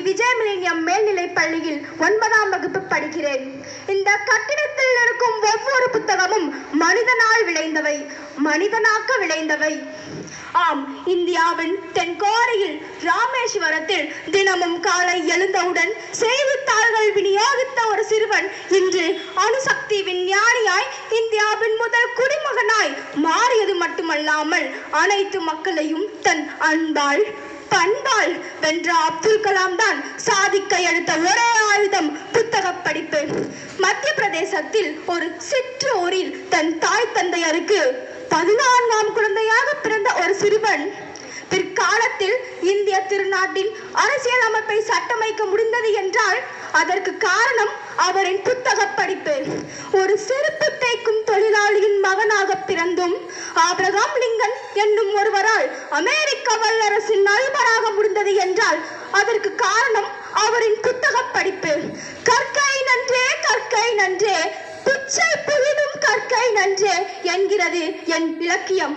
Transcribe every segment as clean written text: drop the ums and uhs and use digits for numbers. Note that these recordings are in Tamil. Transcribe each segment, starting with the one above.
விஜய் மில்லினியம் மேல்நிலைப் பள்ளியில் 9ஆம் வகுப்பு படிக்கிறேன். இந்த கட்டிடத்தில் இருக்கும் ஒவ்வொரு புத்தகமும் மனிதனால் விளைந்தவை, மனிதனாக்க விளைந்தவை. ஆம், இந்தியாவின் தென்கோரையில் ராமேஸ்வரத்தில் தினமும் காலை எழுந்தவுடன் செய்தித்தாள்கள் விநியோகித்த ஒரு சிறுவன் இன்று அணுசக்தி விஞ்ஞானியாய் இந்தியாவின் முதல் குடிமகனாய் மாறியது மட்டுமல்லாமல் அனைத்து மக்களையும் தன் அன்பால் பண்பால் வென்ற அப்துல் கலாம் தான் சாதிக்க எடுத்த ஒரே ஆயுதம் புத்தக படிப்பு. மத்திய பிரதேசத்தில் ஒரு சிற்றூரில் தன் தாய் தந்தையருக்கு 14ஆம் குழந்தையாக பிறந்த ஒரு சிறுவன் பிற்காலத்தில் இந்திய திருநாட்டின் அரசியல் அமைப்பை சட்டமைக்க முடிந்தது என்றால் அதற்கு காரணம் அவரின் புத்தக படிப்பு. ஒரு செருப்பு தேய்க்கும் தொழிலாளியின் மகனாக பிறந்தும் ஆபிரகாம் லிங்கன் என்னும் ஒருவரால் அமெரிக்க வல்லரசின் நண்பராக முடிந்தது என்றால் அதற்கு காரணம் அவரின் புத்தக படிப்பு. கற்கை நன்றே, கற்கை நன்றே, பிச்சை புதிதும் கற்கை நன்றே என்கிறது என் இலக்கியம்.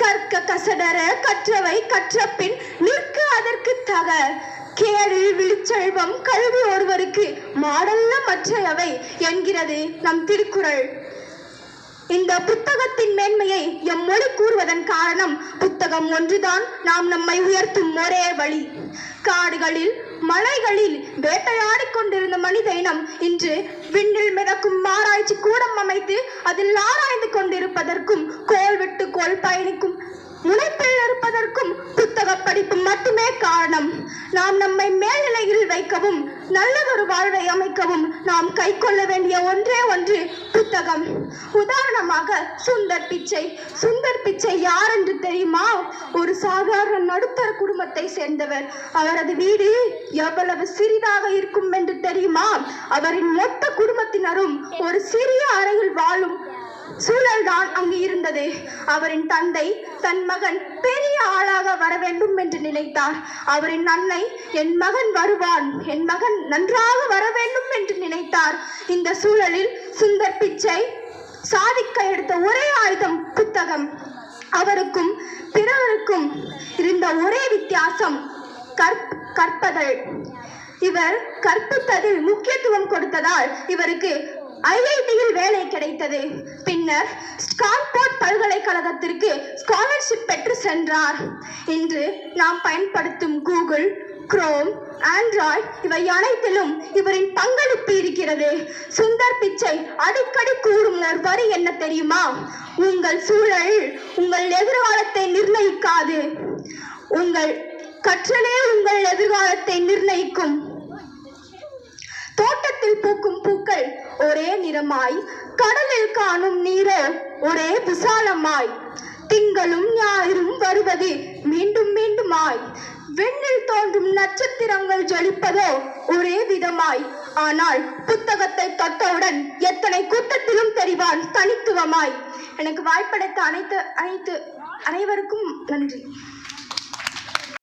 கற்க கசடர கற்றவை கற்றபின் நிற்க அதற்கு தக. கேளில் விழிச்செல்வம் கல்வி ஒருவருக்கு மாடல்ல மற்றையவை என்கிறது நம் திருக்குறள். இந்த புத்தகத்தின் மேன்மையை எம் மொழி கூறுவதன் காரணம் புத்தகம் ஒன்றுதான் நாம் நம்மை உயர்த்தும் ஒரே வழி. காடுகளில் மலைகளில் வேட்டையாடி கொண்டிருந்த மனித இனம் இன்று விண்ணில் மிதக்கும் ஆராய்ச்சி கூடம் அமைத்து அதில் ஆராய்ந்து கொண்டிருப்பதற்கும் கோள் விட்டு கோள் பயணிக்கும் முனைப்பில் இருப்பதற்கும் புத்தக படிப்பு மட்டுமே காரணம். நாம் நம்மை மேல்நிலையில் வைக்கவும் நல்லதொரு வாழ்வை அமைக்கவும் நாம் கை கொள்ள வேண்டிய ஒன்றே ஒன்று புத்தகம். உதாரணமாக சுந்தர் பிச்சை. சுந்தர் பிச்சை யார் என்று தெரியுமா? ஒரு சாதாரண நடுத்தர குடும்பத்தை சேர்ந்தவர். அவரது வீடு எவ்வளவு சிறிதாக இருக்கும் என்று தெரியுமா? அவரின் மொத்த குடும்பத்தினரும் ஒரு சிறிய அறையில் வாழும் சூழல்தான் அங்கு இருந்தது. அவரின் தந்தை தன் மகன் பெரிய ஆளாக வர வேண்டும் என்று நினைத்தார். அவரின் அன்னை என் மகன் வருவான், என் மகன் நன்றாக வர வேண்டும் என்று நினைத்தார். இந்த சூழலில் சுந்தர் பிச்சை சாதிக்க எடுத்த ஒரே ஆயுதம் புத்தகம். அவருக்கும் பிறருக்கும் இருந்த ஒரே வித்தியாசம் கற்பதல். இவர் கற்பித்ததில் முக்கியத்துவம் கொடுத்ததால் இவருக்கு ஐஐடியில் வேலை கிடைத்தது. பின்னர் ஸ்டான்போர்ட் பல்கலைக்கழகத்திற்கு ஸ்காலர்ஷிப் பெற்று சென்றார். இன்று நாம் பயன்படுத்தும் கூகுள், குரோம், ஆண்ட்ராய்டு இவை அனைத்திலும் இவரின் பங்களிப்பு இருக்கிறது. சுந்தர் பிச்சை அடிக்கடி கூறும் ஒரு வரி என்ன தெரியுமா? உங்கள் சூழல் உங்கள் எதிர்காலத்தை நிர்ணயிக்காது, உங்கள் கற்றலே உங்கள் எதிர்காலத்தை நிர்ணயிக்கும். தோட்டத்தில் பூக்கும் பூக்கள் ஒரே நிறமாய், கடலில் காணும் நீரோ ஒரே விசாலமாய், திங்களும் ஞாயிறும் வருவது மீண்டும் மீண்டுமாய், விண்ணில் தோன்றும் நட்சத்திரங்கள் ஜொலிப்பதோ ஒரே விதமாய். ஆனால் புத்தகத்தை தொட்டவுடன் எத்தனை கூட்டத்திலும் தெரிவான் தனித்துவமாய். எனக்கு வாய்ப்படைத்த அனைவருக்கும் நன்றி.